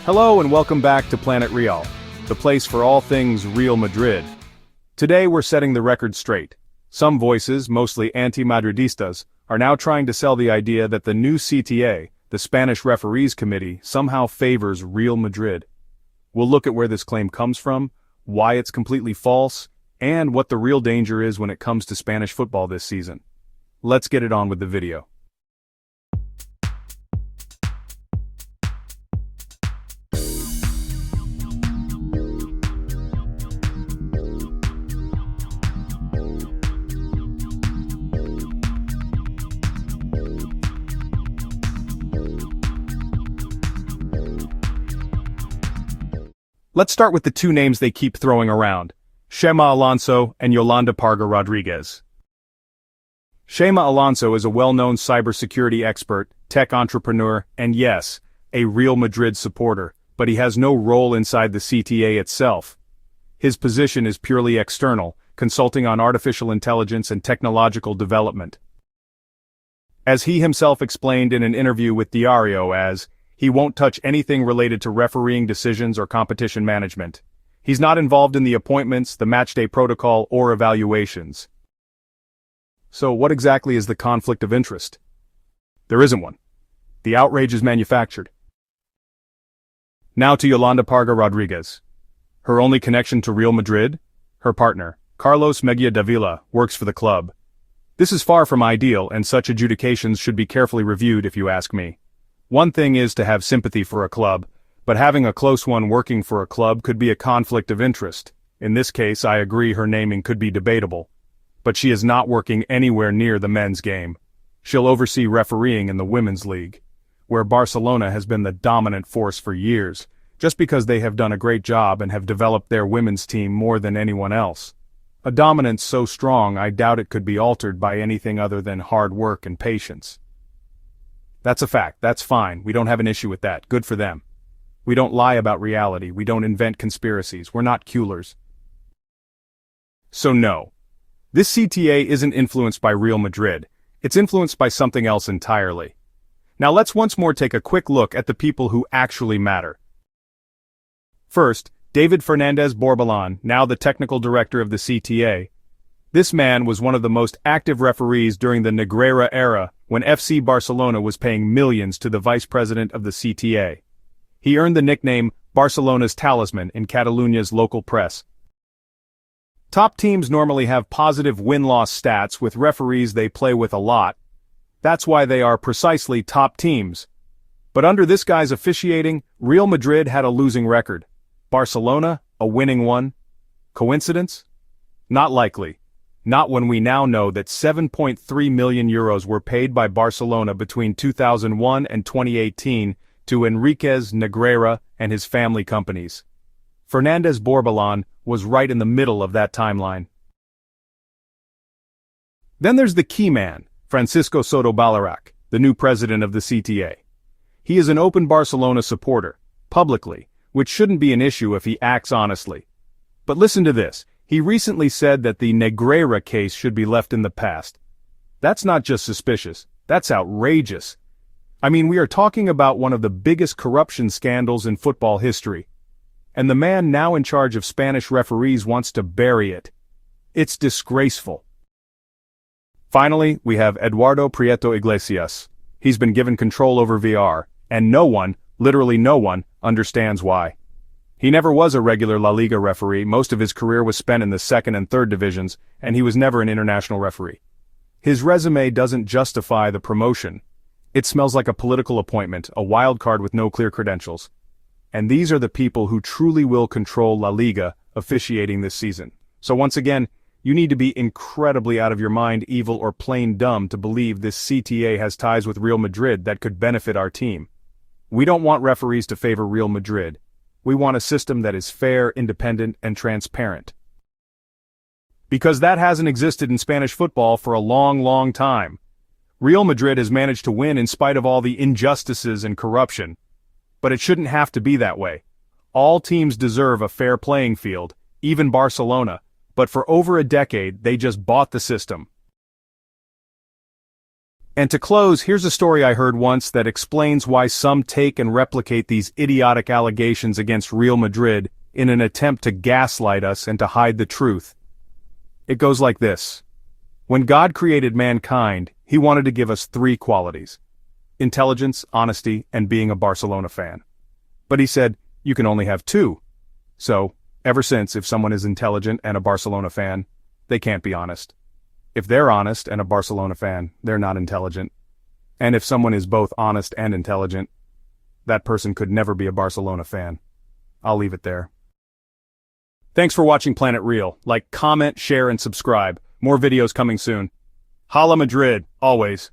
Hello and welcome back to Planet Real, the place for all things Real Madrid. Today we're setting the record straight. Some voices, mostly anti-Madridistas, are now trying to sell the idea that the new CTA, the Spanish Referees Committee, somehow favors Real Madrid. We'll look at where this claim comes from, why it's completely false, and what the real danger is when it comes to Spanish football this season. Let's get it on with the video. Let's start with the two names they keep throwing around, Chema Alonso and Yolanda Parga Rodriguez. Chema Alonso is a well-known cybersecurity expert, tech entrepreneur, and yes, a Real Madrid supporter, but he has no role inside the CTA itself. His position is purely external, consulting on artificial intelligence and technological development. As he himself explained in an interview with Diario as, he won't touch anything related to refereeing decisions or competition management. He's not involved in the appointments, the matchday protocol, or evaluations. So what exactly is the conflict of interest? There isn't one. The outrage is manufactured. Now to Yolanda Parga Rodriguez. Her only connection to Real Madrid? Her partner, Carlos Mejia Davila, works for the club. This is far from ideal, and such adjudications should be carefully reviewed if you ask me. One thing is to have sympathy for a club, but having a close one working for a club could be a conflict of interest. In this case, I agree her naming could be debatable. But she is not working anywhere near the men's game. She'll oversee refereeing in the women's league, where Barcelona has been the dominant force for years, just because they have done a great job and have developed their women's team more than anyone else. A dominance so strong I doubt it could be altered by anything other than hard work and patience. That's a fact, that's fine, we don't have an issue with that, good for them. We don't lie about reality, we don't invent conspiracies, we're not Keulers. So no. This CTA isn't influenced by Real Madrid, it's influenced by something else entirely. Now let's once more take a quick look at the people who actually matter. First, David Fernandez Borbalon, now the technical director of the CTA. This man was one of the most active referees during the Negreira era, when FC Barcelona was paying millions to the vice president of the CTA. He earned the nickname Barcelona's talisman in Catalonia's local press. Top teams normally have positive win-loss stats with referees they play with a lot. That's why they are precisely top teams. But under this guy's officiating, Real Madrid had a losing record. Barcelona, a winning one. Coincidence? Not likely. Not when we now know that 7.3 million euros were paid by Barcelona between 2001 and 2018 to Enriquez Negreira and his family companies. Fernandez Borbalon was right in the middle of that timeline. Then there's the key man, Francisco Soto Ballarac, the new president of the CTA. He is an open Barcelona supporter, publicly, which shouldn't be an issue if he acts honestly. But listen to this. He recently said that the Negreira case should be left in the past. That's not just suspicious, that's outrageous. I mean, we are talking about one of the biggest corruption scandals in football history. And the man now in charge of Spanish referees wants to bury it. It's disgraceful. Finally, we have Eduardo Prieto Iglesias. He's been given control over VR, and no one, literally no one, understands why. He never was a regular La Liga referee, most of his career was spent in the second and third divisions, and he was never an international referee. His resume doesn't justify the promotion. It smells like a political appointment, a wild card with no clear credentials. And these are the people who truly will control La Liga officiating this season. So once again, you need to be incredibly out of your mind, evil, or plain dumb to believe this CTA has ties with Real Madrid that could benefit our team. We don't want referees to favor Real Madrid. We want a system that is fair, independent, and transparent. Because that hasn't existed in Spanish football for a long, long time. Real Madrid has managed to win in spite of all the injustices and corruption. But it shouldn't have to be that way. All teams deserve a fair playing field, even Barcelona, but for over a decade they just bought the system. And to close, here's a story I heard once that explains why some take and replicate these idiotic allegations against Real Madrid in an attempt to gaslight us and to hide the truth. It goes like this. When God created mankind, he wanted to give us three qualities: intelligence, honesty, and being a Barcelona fan. But he said, you can only have two. So, ever since, if someone is intelligent and a Barcelona fan, they can't be honest. If they're honest and a Barcelona fan, they're not intelligent. And if someone is both honest and intelligent, that person could never be a Barcelona fan. I'll leave it there. Thanks for watching Planet Real. Like, comment, share, and subscribe. More videos coming soon. Hala Madrid, always.